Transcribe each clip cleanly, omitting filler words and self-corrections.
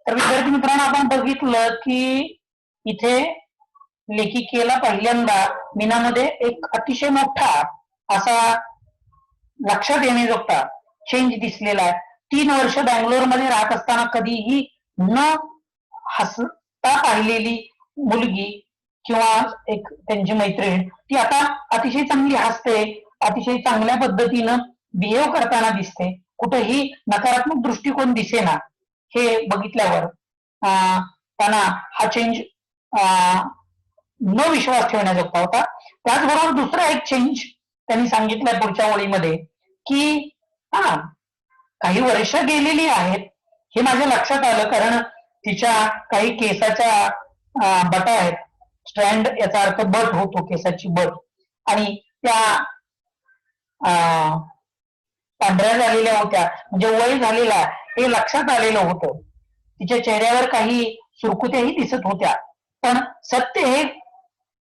तर विद्यार्थी मित्रांनो, आपण बघितलं की इथे लेखिकेला पहिल्यांदा मीनामध्ये एक अतिशय मोठा असा लक्षात येण्याजोगता चेंज दिसलेला आहे. 3 वर्ष बँगलोरमध्ये राहत असताना कधीही न हसता पाहिलेली मुलगी किंवा एक त्यांची मैत्रीण ती आता अतिशय चांगली हसते, अतिशय चांगल्या पद्धतीनं बिहेव करताना दिसते, कुठेही नकारात्मक दृष्टिकोन दिसेना. हे बघितल्यावर त्यांना हा चेंज न विश्वास ठेवण्याजोगता होता. त्याचबरोबर दुसरा एक चेंज त्यांनी सांगितलंय पुढच्या ओळीमध्ये की काही वर्ष गेलेली आहेत हे माझ्या लक्षात आलं, कारण तिच्या काही केसाच्या बटा आहेत, स्ट्रँड याचा अर्थ बट होतो, केसाची बट, आणि त्या पांढऱ्या झालेल्या होत्या, म्हणजे वय झालेला हे लक्षात आलेलं होतं. तिच्या चेहऱ्यावर काही सुरकुत्याही दिसत होत्या, पण सत्य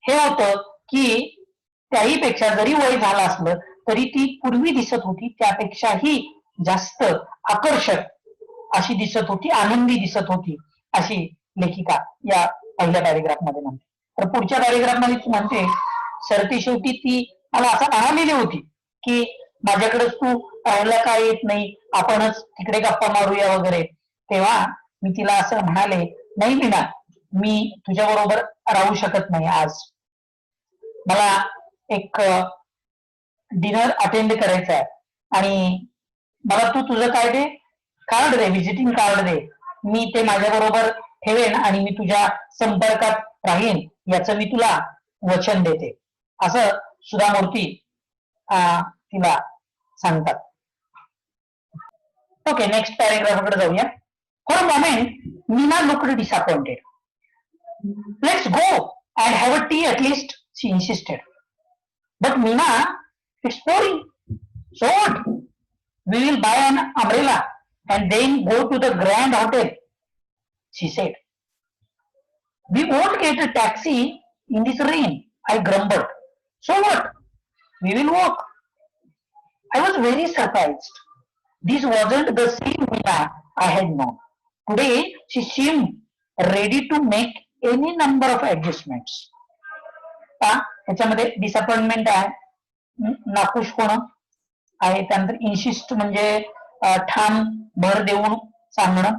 हे होतं की त्याही पेक्षा जरी वय झालं असलं तरी ती पूर्वी दिसत होती त्यापेक्षाही जास्त आकर्षक अशी दिसत होती, आनंदी दिसत होती, अशी लेखिका या पहिल्या पॅरेग्राफ मध्ये म्हणते. तर पुढच्या पॅरेग्राफ मध्ये ती म्हणते, सरती शेवटी ती मला असं म्हणालेली होती की माझ्याकडे तू पाहायला काय येत नाही, आपणच तिकडे गप्पा मारूया वगैरे. तेव्हा मी तिला असं म्हणाले, नाही मीना, मी तुझ्या बरोबर राहू शकत नाही आज, मला एक डिनर अटेंड करायचं आहे आणि मला तू तुझं काय दे, कार्ड दे, व्हिजिटिंग कार्ड दे, मी ते माझ्या बरोबर ठेवेन आणि मी तुझ्या संपर्कात राहीन याचं मी तुला वचन देते, असं सुधा मूर्ती तिला सांगतात. ओके, नेक्स्ट पॅरेग्राफकडे जाऊया. For a moment Meena looked disappointed. Let's go and have a T at least, she insisted. But Meena, it's pouring. So what? We will buy an umbrella and then go to the Grand Hotel, she said. We won't get a taxi in this rain, I grumbled. So what? We will walk. I was very surprised. This wasn't the same Meena I had known. Today, she seemed ready to make any number of adjustments. त्याच्यामध्ये disappointment आहे, नाखुश होणं आहे, त्यानंतर insist म्हणजे ठाम भर देऊन सांगणं,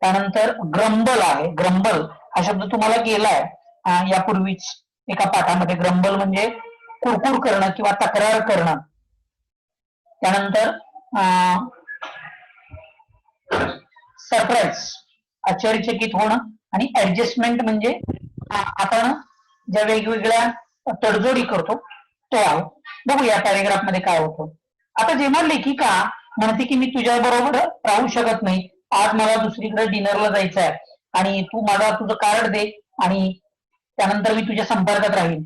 त्यानंतर ग्रंबल आहे. ग्रंबल हा शब्द तुम्हाला गेलाय यापूर्वीच एका पाठामध्ये. ग्रंबल म्हणजे कुरकुर करणं किंवा तक्रार करणं. त्यानंतर सरप्राईज, आश्चर्यचकित होणं, आणि ऍडजस्टमेंट म्हणजे आपण ज्या वेगवेगळ्या तडजोडी करतो तो आहे. बघूया पॅरेग्राफ मध्ये काय होतं. आता जेव्हा लेखिका म्हणते की मी तुझ्या बरोबर राहू शकत नाही, आज मला दुसरीकडे डिनरला जायचं आहे आणि तू मला तुझं कार्ड दे आणि त्यानंतर मी तुझ्या संपर्कात राहीन,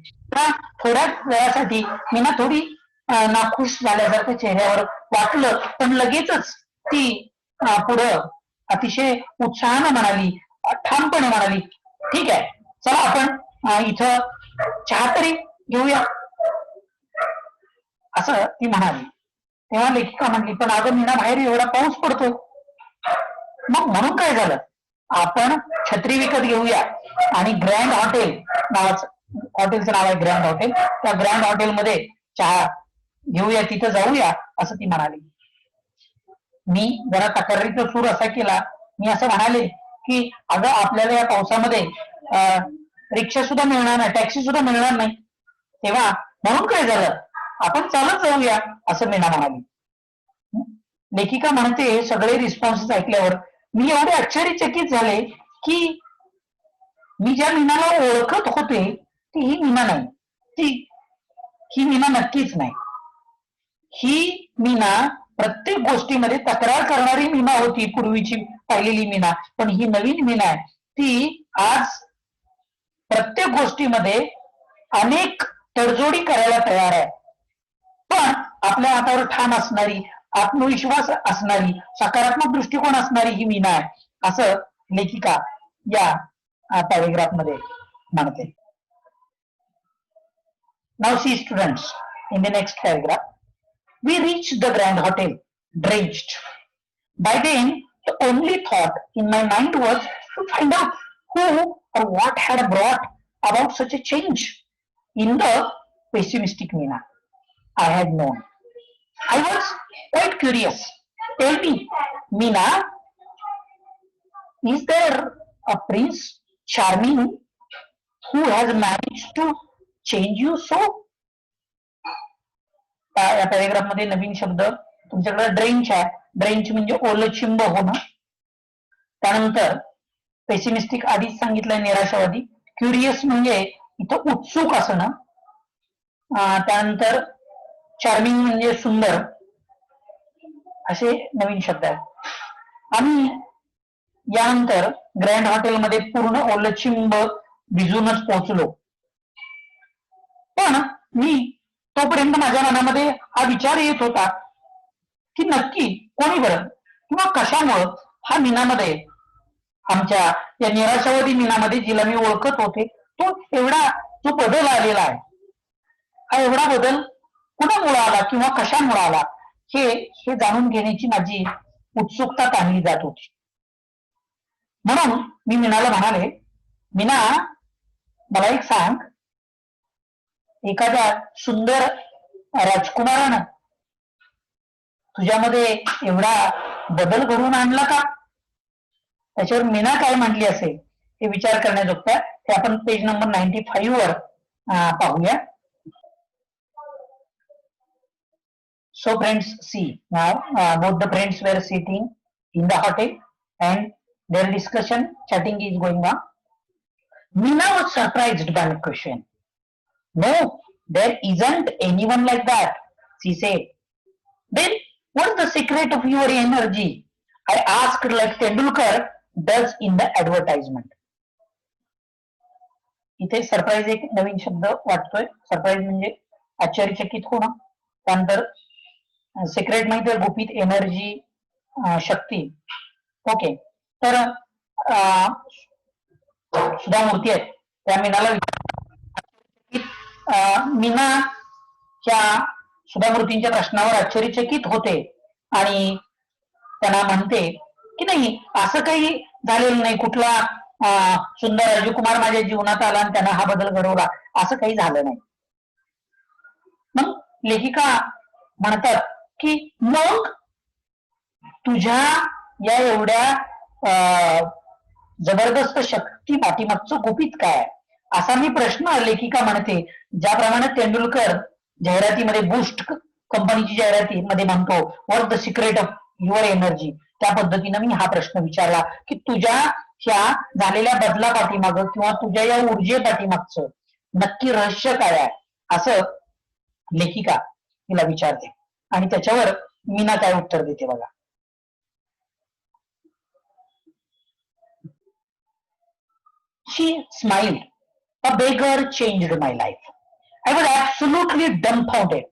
थोड्या वेळासाठी मी ना थोडी नाखुश झाल्यासारखं चेहऱ्यावर वाटलं, पण लगेचच ती पुढं अतिशय उत्साहानं म्हणाली, ठामपणे म्हणाली, ठीक आहे, चला आपण इथं चहा तरी घेऊया, असं ती म्हणाली. तेव्हा लेखिका म्हणली, पण अगं मीना, बाहेर एवढा पाऊस पडतो. मग म्हणून काय झालं, आपण छत्री विकत घेऊया आणि ग्रँड हॉटेल नावाचं, हॉटेलचं नाव आहे ग्रँड हॉटेल, त्या ग्रँड हॉटेलमध्ये चहा घेऊया, तिथं जाऊया, असं ती म्हणाली. मी जरा तक्रारीचा सूर असा केला, मी असं म्हणाले की अगं आपल्याला या पावसामध्ये रिक्षा सुद्धा मिळणार नाही, टॅक्सी सुद्धा मिळणार नाही. तेव्हा म्हणून काय झालं, आपण चालत जाऊया, असं मीना म्हणाली. लेखिका म्हणते, हे सगळे रिस्पॉन्सेस ऐकल्यावर मी एवढे आश्चर्यचकित झाले की मी ज्या मीनाला ओळखत होते ती ही मीना नाही, ही मीना नक्कीच नाही. ही मीना प्रत्येक गोष्टीमध्ये तक्रार करणारी मीना होती, पूर्वीची पाहिलेली मीना. पण ही नवीन मीना आहे, ती आज प्रत्येक गोष्टीमध्ये अनेक तडजोडी करायला तयार आहे, पण आपल्या हातावर ठाम असणारी, आत्मविश्वास असणारी, सकारात्मक दृष्टिकोन असणारी ही मीना आहे, असं लेखिका या पॅरेग्राफ मध्ये म्हणते. Now see students, in the next paragraph, we reached the Grand Hotel, drenched. By then, The only thought in my mind was to find out who or what had brought about such a change in the pessimistic Meena I had known. I was quite curious. Tell me, Meena, is there a Prince Charming who has managed to change you so? या paragraph मध्ये नवीन शब्द तुमच्याकडे drench आहे. Drench म्हणजे ओलचिंब होणं. त्यानंतर pessimistic आधीच सांगितलंय निराशावादी. क्युरियस म्हणजे इथं उत्सुक असणं. त्यानंतर चार्मिंग म्हणजे सुंदर. असे नवीन शब्द आहेत. आणि यानंतर ग्रँड हॉटेलमध्ये पूर्ण ओलचिंब भिजूनच पोहोचलो. पण मी तोपर्यंत माझ्या मनामध्ये हा विचार येत होता की नक्की कोणी बरं किंवा कशामुळं हा मीनामध्ये, आमच्या या निराशावादी मीनामध्ये जिला मी ओळखत होते, तो एवढा जो बदल आलेला आहे, हा एवढा बदल कुणामुळे आला किंवा कशामुळे आला हे जाणून घेण्याची माझी उत्सुकता ताणली जात होती. म्हणून मी मीनाला म्हणाले, मीना, मला एक सांग, एखाद्या सुंदर राजकुमारानं तुझ्यामध्ये एवढा बदल घडवून आणला का? त्याच्यावर मीना काय म्हटली असेल हे विचार करण्याजोगतं. ते आपण पेज नंबर 95 वर पाहूया. So friends, see now both the friends were sitting in the hotel and their discussion, chatting is going on. Meena was surprised by the question. No, there isn't anyone like that, she said. Then what's the secret of your energy? I asked like Tendulkar does in the advertisement. इथे surprise एक नवीन शब्द वाटतोय. Surprise म्हणजे आश्चर्यचकित होणं. त्यानंतर secret माहिती आहे, गुपित, एनर्जी, शक्ती. ओके, तर सुधा मूर्ती आहेत त्या मीनाला मीना ह्या सुधा मूर्तींच्या प्रश्नावर आश्चर्यचकित होते आणि त्यांना म्हणते की नाही, असं काही झालेलं नाही, कुठला सुंदर राजकुमार माझ्या जीवनात आला आणि त्यांना हा बदल घडवला, असं काही झालं नाही. मग लेखिका म्हणतात की मग तुझ्या या एवढ्या जबरदस्त शक्ती पाठीमागचं गुपित काय, असा मी प्रश्न लेखिका म्हणते. ज्याप्रमाणे तेंडुलकर जाहिरातीमध्ये, बूस्ट कंपनीची जाहिरातीमध्ये म्हणतो, what the secret of your energy, त्या पद्धतीनं मी हा प्रश्न विचारला की तुझ्या ह्या झालेल्या बदला पाठीमागं किंवा तुझ्या या ऊर्जे पाठीमागचं नक्की रहस्य काय आहे, असं लेखिका तिला विचारते. आणि त्याच्यावर मीना काय उत्तर देते बघा. She smiled. A beggar changed my life. I was absolutely dumbfounded,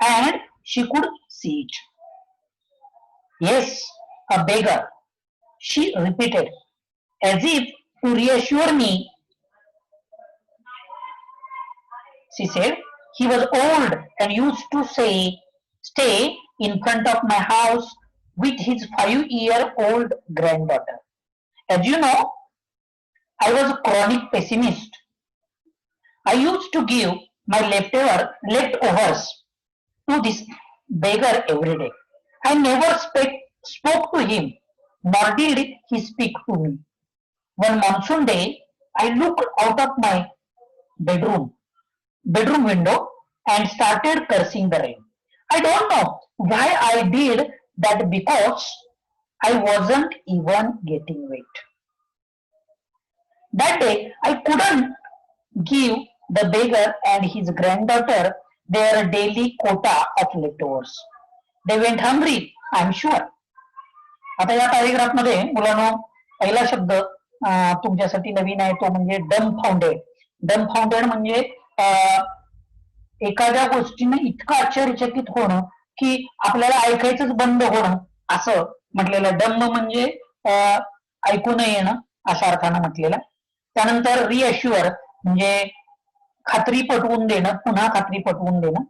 and she could see it. Yes, a beggar, she repeated, as if to reassure me. She said, he was old and used to stay in front of my house with his 5-year-old granddaughter. As you know, I was a chronic pessimist. I used to give my leftovers to this beggar every day. I never spoke to him, nor did he speak to me. One monsoon day, I looked out of my bedroom window and started cursing the rain. I don't know why I did that, because I wasn't even getting wet. That day, I couldn't give the beggar and his granddaughter their daily quota of leftovers. They went hungry, I'm sure. आता या paragraph मध्ये मुलांनो, पहिला शब्द तुमच्यासाठी नवीन आहे, तो म्हणजे डम्बफाउंडेड. डम्बफाउंडेड म्हणजे एखाद्या गोष्टीने इतकं आश्चर्यचकित होणं की आपल्याला ऐकायचंच बंद होणं, असं म्हटलेलं. डम्ब म्हणजे ऐकू न येणं अशा अर्थानं म्हटलेलं. त्यानंतर रिअश्युअर म्हणजे खात्री पटवून देणं, पुन्हा खात्री पटवून देणं.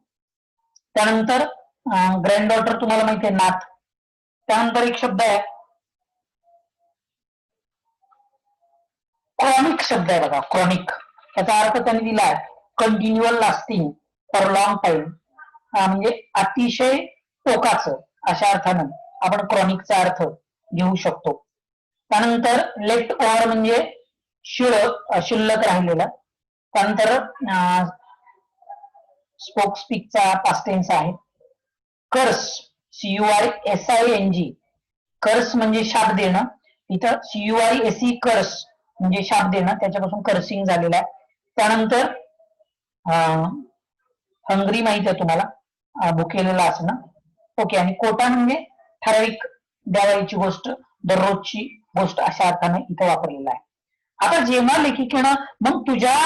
त्यानंतर ग्रँडडॉटर, तुम्हाला माहिती आहे, नात. त्यानंतर एक शब्द आहे क्रॉनिक शब्द आहे बघा, क्रॉनिक. त्याचा अर्थ त्यांनी दिलाय कंटिन्युअल लास्टिंग फॉर लॉंग टाइम, म्हणजे अतिशय टोकाचं, अशा अर्थानं आपण क्रॉनिकचा अर्थ घेऊ शकतो. त्यानंतर लेफ्ट ओव्हर म्हणजे शिल्लक राहिलेला. त्यानंतर स्पोक स्पीकचा पास्ट टेन्स आहे. कर्स, CURSING, कर्स म्हणजे शाप देणं. इथं CURSE कर्स म्हणजे शाप देणं, त्याच्यापासून कर्सिंग झालेला आहे. त्यानंतर हंगरी माहित आहे तुम्हाला, भुकेलेला असणं. ओके. आणि कोटा म्हणजे ठराविक द्यावायची गोष्ट, दररोजची गोष्ट, अशा अर्थाने इथं वापरलेला आहे. आता जेव्हा लेखिकेनं मग तुझ्या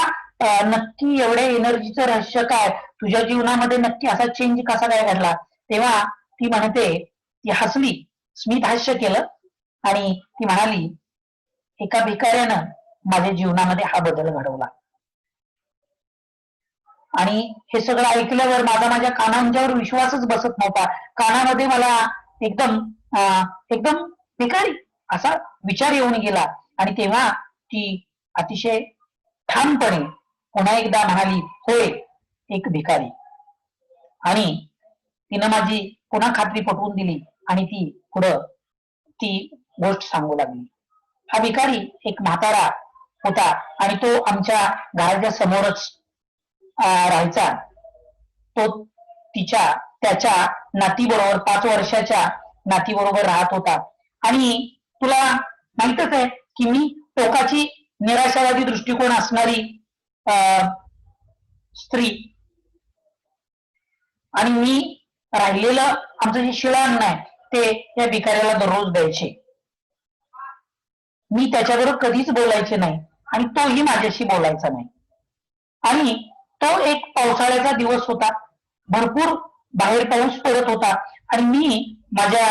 नक्की एवढ्या एनर्जीचं रहस्य काय, तुझ्या जीवनामध्ये नक्की असा चेंज कसा काय घडला, तेव्हा ती म्हणते, ती हसली, स्मित हास्य केलं आणि ती म्हणाली, एका भिकाऱ्यानं माझ्या जीवनामध्ये हा बदल घडवला. आणि हे सगळं ऐकल्यावर माझ्या कानांच्यावर विश्वासच बसत नव्हता. कानामध्ये मला एकदम एकदम भिकारी असा विचार येऊन गेला. आणि तेव्हा ती अतिशय ठामपणे पुन्हा एकदा म्हणाली, होय, एक भिकारी. आणि तिनं माझी पुन्हा खात्री पटवून दिली आणि ती पुढं ती गोष्ट सांगू लागली. हा भिकारी एक म्हातारा होता आणि तो आमच्या घराच्या समोरच राहायचा. तो त्याच्या नातीबरोबर, 5 वर्षाच्या नातीबरोबर राहत होता. आणि तुला माहितच आहे की मी टोकाची निराशावादी दृष्टिकोन असणारी स्त्री, आणि मी राहिलेलं आमचं जे शिळान्न आहे ते या भिकाऱ्याला दररोज द्यायचे. मी त्याच्याबरोबर कधीच बोलायचे नाही आणि तोही माझ्याशी बोलायचा नाही. आणि तो एक पावसाळ्याचा दिवस होता, भरपूर बाहेर पाऊस पडत होता आणि मी माझ्या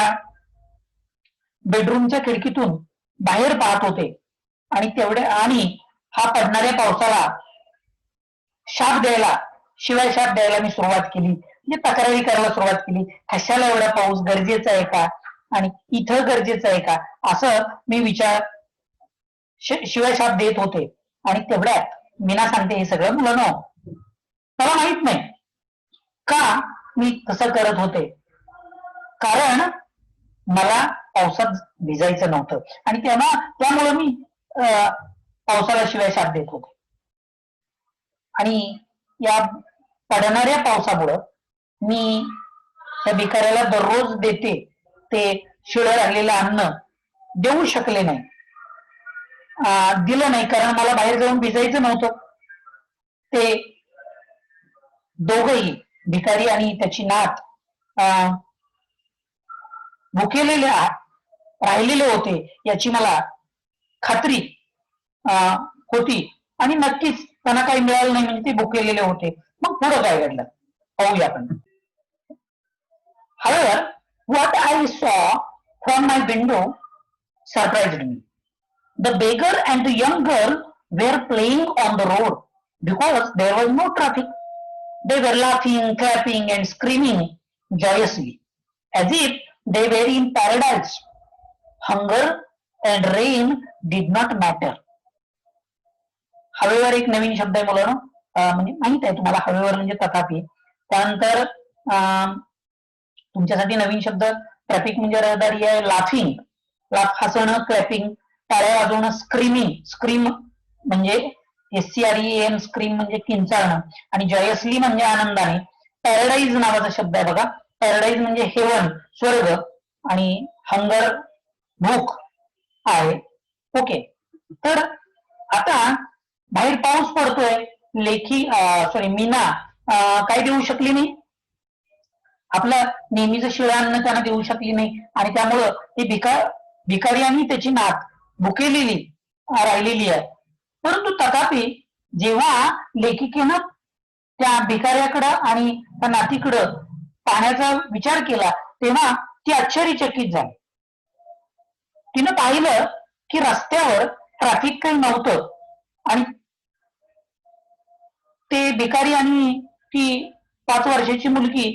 बेडरूमच्या खिडकीतून बाहेर पाहत होते. आणि हा पडणाऱ्या पावसाला शाप द्यायला, शिवाय शाप द्यायला मी सुरुवात केली, म्हणजे तक्रारी करायला सुरुवात केली. कशाला एवढा पाऊस, गरजेचा आहे का, आणि इथं गरजेचं आहे का, असं मी शिवाय शाप देत होते. आणि तेवढ्यात मीना सांगते, हे सगळं मुलांनो, मला माहित नाही का मी तसं करत होते, कारण मला पावसात भिजायचं नव्हतं आणि त्यामुळे मी पावसाला शिवाय शाप देत होते. आणि या पडणाऱ्या पावसामुळं मी त्या भिकाऱ्याला दररोज देते ते शिळं राहिलेलं अन्न देऊ शकले नाही, दिलं नाही, कारण मला बाहेर जाऊन भिजायचं नव्हतं. ते दोघही, भिकारी आणि त्याची नात, भुकेलेले राहिलेले होते याची मला खात्री होती. आणि नक्कीच त्यांना काही मिळालं नाही, म्हणजे ते भुकेलेले होते. मग पुढं काय घडलं पाहूया आपण. However, what I saw from my window surprised me. The beggar and the young girl were playing on the road because there was no traffic. They were laughing, clapping, and screaming joyously, as if they were in paradise. Hunger and rain did not matter. However एक नवीन शब्द आहे मुलांनो, म्हणजे माहित आहे तुम्हाला, however म्हणजे तथापि. त्यानंतर तुमच्यासाठी नवीन शब्द, ट्रॅफिक म्हणजे रहदारी आहे. लाफिंग, हसणं, क्लॅपिंग, टाळ्या वाजवणं. स्क्रीमिंग, स्क्रीम म्हणजे SCREAM, स्क्रीम म्हणजे किंचाळणं. आणि जॉयसली म्हणजे आनंदाने. पॅराडाईज नावाचा शब्द आहे बघा, पॅराडाईज म्हणजे हेवन, स्वर्ग. आणि हंगर, भूक आहे. ओके. तर आता बाहेर पाऊस पडतोय, मीना काय देऊ शकली नाही, आपलं नेहमीचं शिळं अन्न त्यांना देऊ शकली नाही. आणि त्यामुळं ती भिकारी आणि त्याची नात भुकेलेली राहिलेली आहे. परंतु तथापि जेव्हा लेखिकेनं त्या भिकाऱ्याकडं आणि त्या नातीकडं पाहण्याचा विचार केला, तेव्हा ती आश्चर्यचकित झाली. तिनं पाहिलं की रस्त्यावर ट्रॅफिक काही नव्हतं आणि ते भिकारी आणि ती 5 वर्षाची मुलगी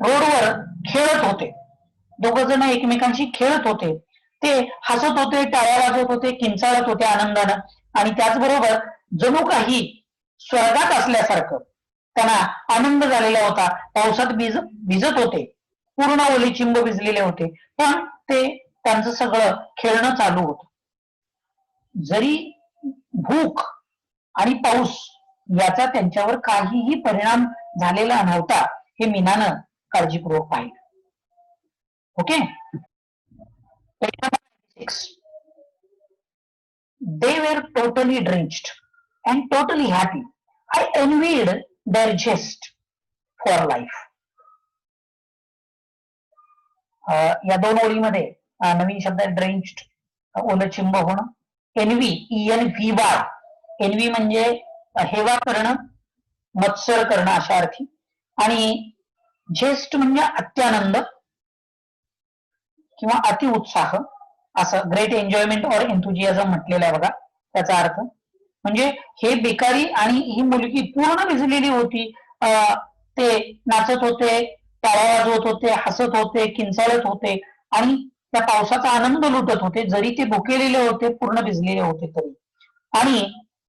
रोडवर खेळत होते. दोघ जण एकमेकांशी खेळत होते. ते हसत होते, टाळ्या वाजवत होते, किंचाळत होते आनंदानं, आणि त्याचबरोबर जणू काही स्वर्गात असल्यासारखं त्यांना आनंद झालेला होता. पावसात भिजत होते, पूर्ण ओलीचिंब भिजलेले होते, पण ते त्यांचं सगळं खेळणं चालू होतं. जरी भूक आणि पाऊस याचा त्यांच्यावर काहीही परिणाम झालेला नव्हता हे मीनानं काळजीपूर्वक पाहिलं. Okay. They were totally drenched and totally happy. I envied their zest for life. या दोन ओळीमध्ये नवीन शब्द आहे ड्रेंच्ड, ओलं चिंब होणं. एनवी, ENVY, एनवी म्हणजे हेवा करणं, मत्सर करणं अशा अर्थी, आणि झेस्ट म्हणजे अत्यानंद किंवा अतिउत्साह, असं ग्रेट एन्जॉयमेंट ऑर एन्थुजियाझम म्हटलेलं आहे बघा त्याचा अर्थ. म्हणजे हे बेकारी आणि ही मुलगी पूर्ण भिजलेली होती, ते नाचत होते, टाळ्या वाजवत होते, हसत होते, किंचाळत होते आणि त्या पावसाचा आनंद लुटत होते, जरी ते भुकेलेले होते, पूर्ण भिजलेले होते तरी. आणि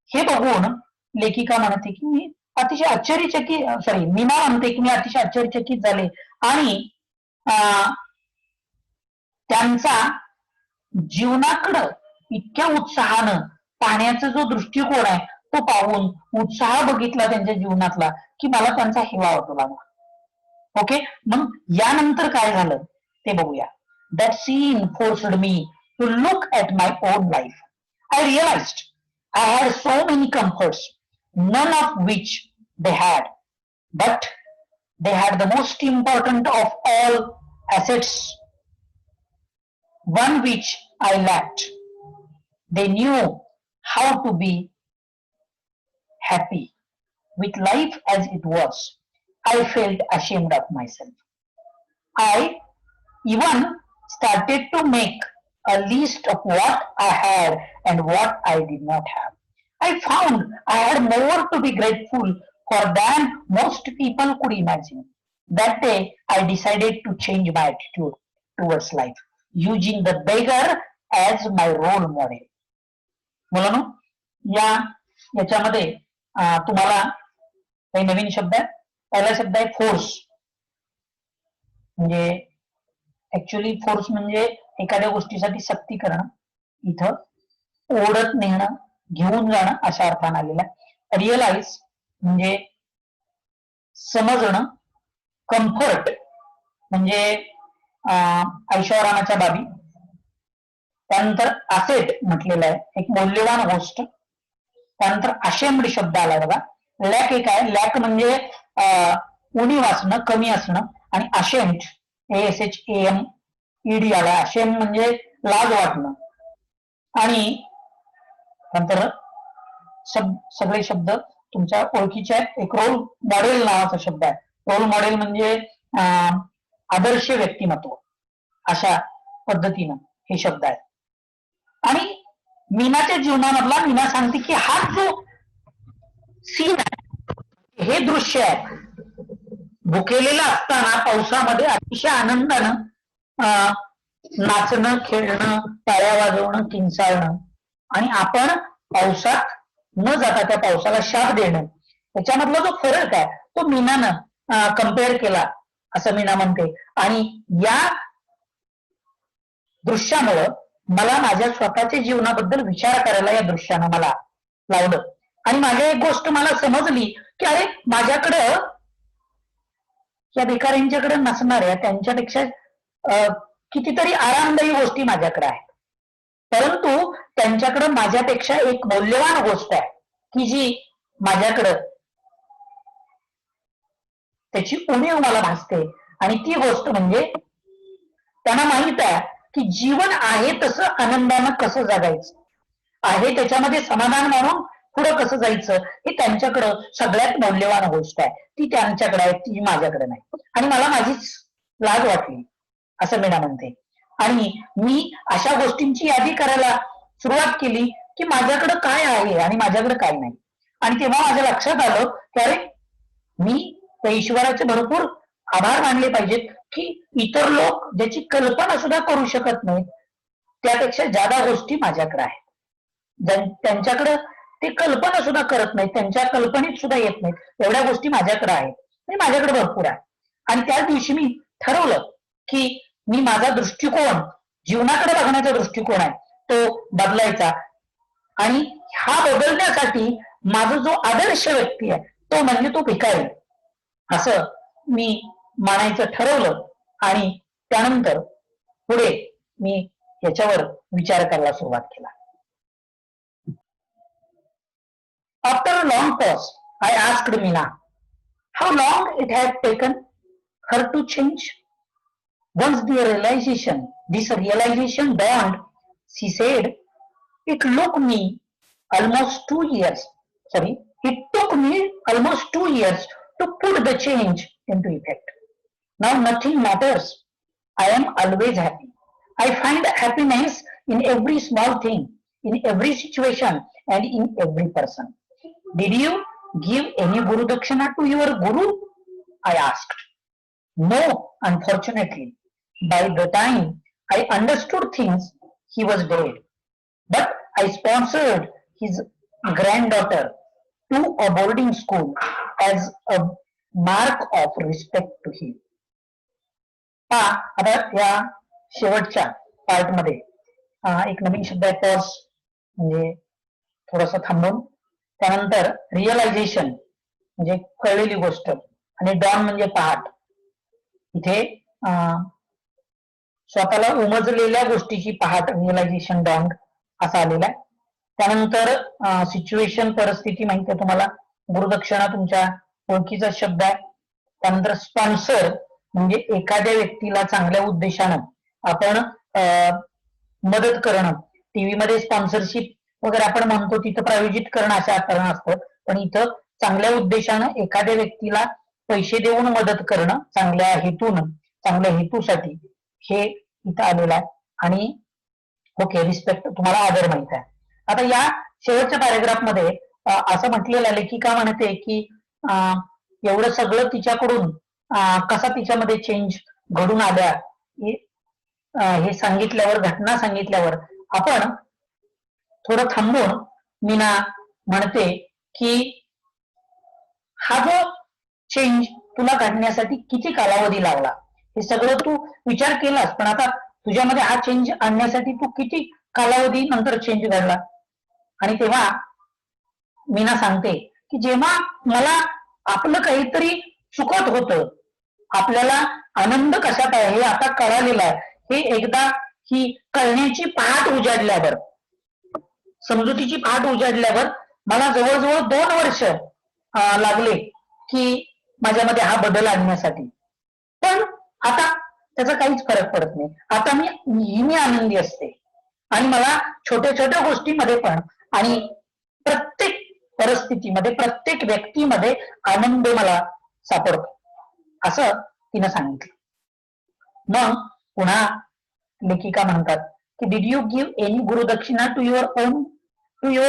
हे बघून लेखिका म्हणते की मी अतिशय आश्चर्यचकित, सॉरी मीना म्हणते की मी अतिशय आश्चर्यचकित झाले आणि त्यांचा जीवनाकडं इतक्या उत्साहानं पाहण्याचा जो दृष्टिकोन आहे तो पाहून, उत्साह बघितला त्यांच्या जीवनातला, की मला त्यांचा हेवा वाटू लागला. ओके. मग यानंतर काय झालं ते बघूया. That scene forced me to look at my own life. I realized I had so many comforts, none of which they had, but they had the most important of all assets, one which I lacked. They knew how to be happy with life as it was. I felt ashamed of myself. I even started to make a list of what I had and what I did not have. I found I had more to be grateful for than most people could imagine. That day, I decided to change my attitude towards life, using the beggar as my role model. मुलांनो, याच्यामध्ये तुम्हाला काही नवीन शब्द आहे. पहिला शब्द आहे force. म्हणजे ऍक्च्युअली फोर्स म्हणजे एखाद्या गोष्टीसाठी सक्ती करणं, इथं ओढत नेणं, घेऊन जाणं अशा अर्थानं आलेला. रिअलाइज म्हणजे समजणं. कम्फर्ट म्हणजे ऐशोआरामाच्या बाबी. त्यानंतर असेट म्हटलेलं आहे, एक मौल्यवान गोष्ट. त्यानंतर अशेम्ड शब्द आला बघा. लॅक एक आहे. लॅक म्हणजे उणीव असणं, कमी असणं, आणि अशेम्ड ASHAMED आला. अशेम म्हणजे लाज वाटणं. आणि नंतर सगळे शब्द तुमच्या ओळखीचे आहेत. एक रोल मॉडेल नावाचा शब्द आहे. रोल मॉडेल म्हणजे आदर्श व्यक्तिमत्व, अशा पद्धतीनं हे शब्द आहेत. आणि मीनाच्या जीवनामधला, मीना सांगते की हा जो सीन आहे, हे दृश्य आहे, भुकेलेला असताना पावसामध्ये अतिशय आनंदानं नाचणं, खेळणं, टाळ्या वाजवणं, किंचाळणं, आणि आपण पावसात न जाता त्या पावसाला शाप देणं, त्याच्यामधला जो फरक आहे तो मीनानं कम्पेअर केला असं मीना म्हणते. आणि या दृश्यामुळं मला माझ्या स्वतःच्या जीवनाबद्दल विचार करायला या दृश्यानं मला लावलं. आणि माझ्या एक गोष्ट मला समजली की अरे, माझ्याकडं या भिकाऱ्यांच्याकडे नसणाऱ्या, त्यांच्यापेक्षा कितीतरी आरामदायी गोष्टी माझ्याकडे आहेत, परंतु त्यांच्याकडे माझ्यापेक्षा एक मौल्यवान गोष्ट आहे की जी माझ्याकडं त्याची उणीव मला भासते. आणि ती गोष्ट म्हणजे त्यांना माहित आहे की जीवन आहे तसं आनंदानं कसं जगायचं आहे, त्याच्यामध्ये समाधान म्हणून पुढं कसं जायचं, हे त्यांच्याकडं सगळ्यात मौल्यवान गोष्ट आहे. ती त्यांच्याकडे आहे, ती माझ्याकडे नाही. आणि मला माझीच लाज वाटली असं मीना म्हणते. आणि मी अशा गोष्टींची यादी करायला सुरुवात केली की माझ्याकडं काय आहे आणि माझ्याकडे काय नाही. आणि तेव्हा माझ्या लक्षात आलं की अरे, मी त्या ईश्वराचे भरपूर आभार मानले पाहिजेत की इतर लोक ज्याची कल्पना सुद्धा करू शकत नाहीत त्यापेक्षा जादा गोष्टी माझ्याकडे आहेत. त्यांच्याकडे ते कल्पना सुद्धा करत नाहीत, त्यांच्या कल्पनेत सुद्धा येत नाहीत एवढ्या गोष्टी माझ्याकडे आहेत आणि माझ्याकडे भरपूर आहे. आणि त्याच दिवशी मी ठरवलं की मी माझा दृष्टिकोन, जीवनाकडे बघण्याचा दृष्टिकोन आहे तो बदलायचा. आणि हा बदलण्यासाठी माझा जो आदर्श व्यक्ती आहे तो म्हणजे तो भिकारी, असं मी मानायचं ठरवलं. आणि त्यानंतर पुढे मी याच्यावर विचार करायला सुरुवात केला. After a long pause, I asked Meena how long it had taken her to change. Once this realization dawned, she said, "It took me almost 2 years. It took me almost 2 years to put the change into effect. Now nothing matters. I am always happy. I find happiness in every small thing, in every situation, and in every person." Did you give any Guru Dakshina to your Guru? I asked. No, unfortunately. By the time I understood things, he was dead. But I sponsored his granddaughter to a boarding school as a mark of respect to him. आता या शेवटच्या part मध्ये एक नवीन शब्द आहे pause, म्हणजे थोडस थांबून. त्यानंतर रिअलायझेशन म्हणजे कळलेली गोष्ट, आणि डॉन म्हणजे पहाट. इथे स्वतःला उमजलेल्या गोष्टीची पहाट, रिअलायझेशन डॉन असा आलेला आहे. त्यानंतर सिच्युएशन, परिस्थिती माहिती आहे तुम्हाला. गुरुदक्षिणा तुमच्या ओळखीचा शब्द आहे. त्यानंतर स्पॉन्सर म्हणजे एखाद्या व्यक्तीला चांगल्या उद्देशानं आपण मदत करणं. टीव्ही मध्ये स्पॉन्सरशिप वगैरे आपण म्हणतो, तिथं प्रायोजित करणं अशा अर्थानं असतं. पण इथं चांगल्या उद्देशानं एखाद्या व्यक्तीला पैसे देऊन मदत करणं, चांगल्या हेतून, चांगल्या हेतूसाठी, हे इथं आलेलं आहे. आणि ओके, रिस्पेक्ट, तुम्हाला आदर माहित आहे. आता या शेवटच्या पॅरेग्राफ मध्ये असं म्हटलेलं आहे, लेखिका म्हणते की एवढं सगळं तिच्याकडून कसा तिच्यामध्ये चेंज घडून आल्या हे सांगितल्यावर, घटना सांगितल्यावर आपण थोडं थांबून मीना म्हणते की हा जो चेंज तुला घडण्यासाठी किती कालावधी लागला, हे सगळं तू विचार केलास, पण आता तुझ्यामध्ये हा चेंज आणण्यासाठी तू किती कालावधी नंतर चेंज घडला. आणि तेव्हा मीना सांगते की जेव्हा मला आपलं काहीतरी चुकत होतं, आपल्याला आनंद कशात आहे हे आता कळालेलं आहे, हे एकदा ही कळण्याची पहाट उजाडल्यावर, समजुतीची पहाट उजाडल्यावर मला जवळजवळ 2 वर्ष लागले की माझ्यामध्ये हा बदल आणण्यासाठी. पण आता त्याचा काहीच फरक पडत नाही. आता मी नेहमी आनंदी असते आणि मला छोट्या छोट्या गोष्टीमध्ये पण आणि प्रत्येक परिस्थितीमध्ये, प्रत्येक व्यक्तीमध्ये आनंद मला सापडतो, असं तिनं सांगितलं. मग पुन्हा लेखिका म्हणतात की did you give any gurudakshina to your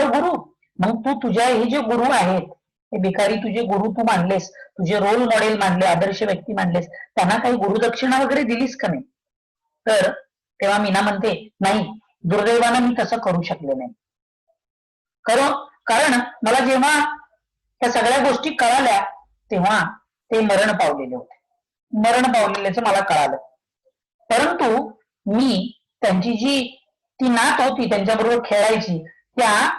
guru. मग तू तुझ्या हे जे गुरु आहेत, हे भिकारी तुझे गुरु तू मानलेस, तुझे रोल मॉडेल मानले, आदर्श व्यक्ती मानलेस, त्यांना काही गुरुदक्षिणा वगैरे दिलीस का नाही. तर तेव्हा मीना म्हणते नाही, दुर्दैवानं मी तसं करू शकले नाही. कारण मला जेव्हा त्या सगळ्या गोष्टी कळाल्या तेव्हा ते मरण पावलेले होते, मरण पावलेल्याचं मला कळालं. परंतु मी त्यांची जी ती नात होती, त्यांच्याबरोबर खेळायची, त्या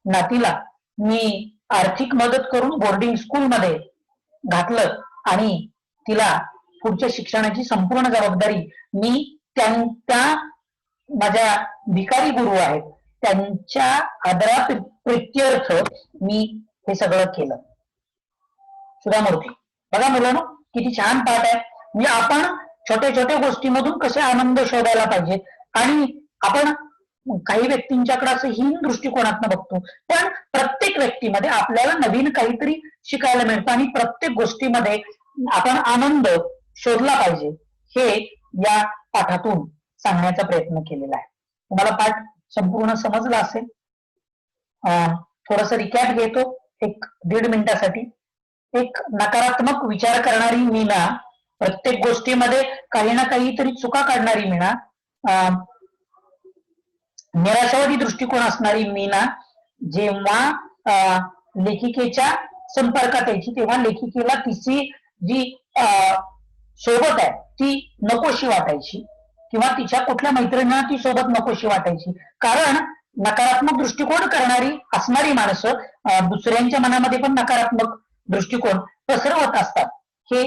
नातीला मी आर्थिक मदत करून बोर्डिंग स्कूलमध्ये घातलं आणि तिला पुढच्या शिक्षणाची संपूर्ण जबाबदारी मी त्या माझ्या भिकारी गुरु आहेत त्यांच्या आदराप्रित्यर्थ मी हे सगळं केलं. सुधामूर्ती, बघा मुलांनो किती छान पाठ आहे. म्हणजे आपण छोट्या छोट्या गोष्टीमधून कसे आनंद शोधायला पाहिजे. आणि आपण काही व्यक्तींच्याकडे असं हीन दृष्टिकोनातनं बघतो, पण प्रत्येक व्यक्तीमध्ये आपल्याला नवीन काहीतरी शिकायला मिळतं आणि प्रत्येक गोष्टीमध्ये आपण आनंद शोधला पाहिजे, हे या पाठातून सांगण्याचा प्रयत्न केलेला आहे. तुम्हाला पाठ संपूर्ण समजला असेल. थोडस रिकॅप घेतो 1-1.5 मिनिटासाठी. एक नकारात्मक विचार करणारी मीना, प्रत्येक गोष्टीमध्ये काही ना काहीतरी चुका काढणारी मीना, निराशावादी दृष्टिकोन असणारी मीना जेव्हा लेखिकेच्या संपर्कात यायची तेव्हा लेखिकेला तिची जी सोबत आहे ती नकोशी वाटायची किंवा तिच्या कुठल्या मैत्रिणींना ती सोबत नकोशी वाटायची. कारण नकारात्मक दृष्टिकोन करणारी असणारी माणसं दुसऱ्यांच्या मनामध्ये पण नकारात्मक दृष्टिकोन पसरवत असतात. हे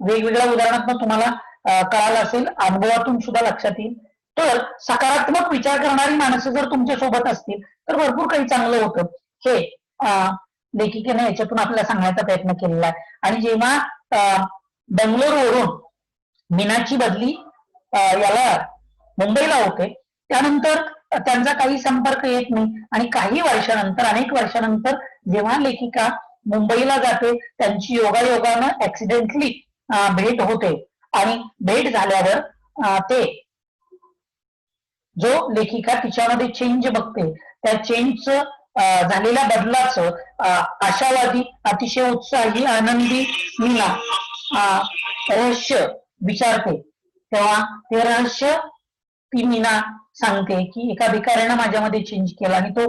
वेगवेगळ्या उदाहरणातून तुम्हाला कळालं असेल, अनुभवातून सुद्धा लक्षात येईल. तर सकारात्मक विचार करणारी माणसं जर तुमच्या सोबत असतील तर भरपूर काही चांगलं होतं. हे लेखिकेने याच्यातून आपल्याला सांगण्याचा प्रयत्न केलेला आहे. आणि जेव्हा बेंगलोरवरून मीनाची बदली याला मुंबईला होते त्यानंतर त्यांचा काही संपर्क येत नाही आणि काही वर्षानंतर अनेक वर्षानंतर जेव्हा लेखिका मुंबईला जाते त्यांची योगायोगानं ऍक्सिडेंटली भेट होते आणि भेट झाल्यावर ते जो लेखिका तिच्यामध्ये चेंज बघते त्या चेंजचं झालेल्या बदलाचं आशावादी अतिशय उत्साही आनंदी मीना रहस्य विचारते तेव्हा ते रहस्य ती मीना सांगते की एका भिकाऱ्यानं माझ्यामध्ये चेंज केला आणि तो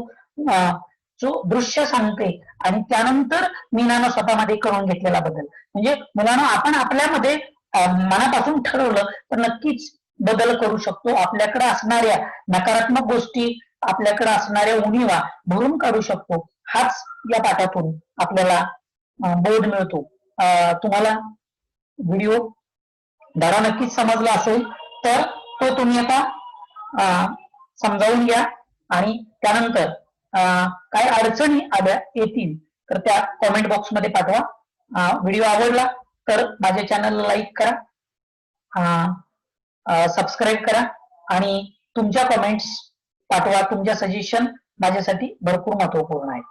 जो दृश्य सांगते आणि त्यानंतर मीनानं स्वतःमध्ये करून घेतलेला बदल. म्हणजे मुलांना आपण आपल्यामध्ये मनापासून ठरवलं तर नक्कीच बदल करू शकतो. आपल्याकडे असणाऱ्या नकारात्मक गोष्टी आपल्याकडे असणाऱ्या उणीवा भरून काढू शकतो. हाच या पाठातून आपल्याला बोध मिळतो. तुम्हाला व्हिडिओ धडा नक्कीच समजला असेल तर तो तुम्ही आता समजावून घ्या आणि त्यानंतर काय अडचणी आल्या येतील तर त्या कॉमेंट बॉक्समध्ये पाठवा. व्हिडिओ आवडला तर माझ्या चॅनलला लाईक करा, सबस्क्राईब करा आणि तुमच्या कमेंट्स पाठवा. तुमच्या सजेशन माझ्यासाठी भरपूर महत्वपूर्ण आहे.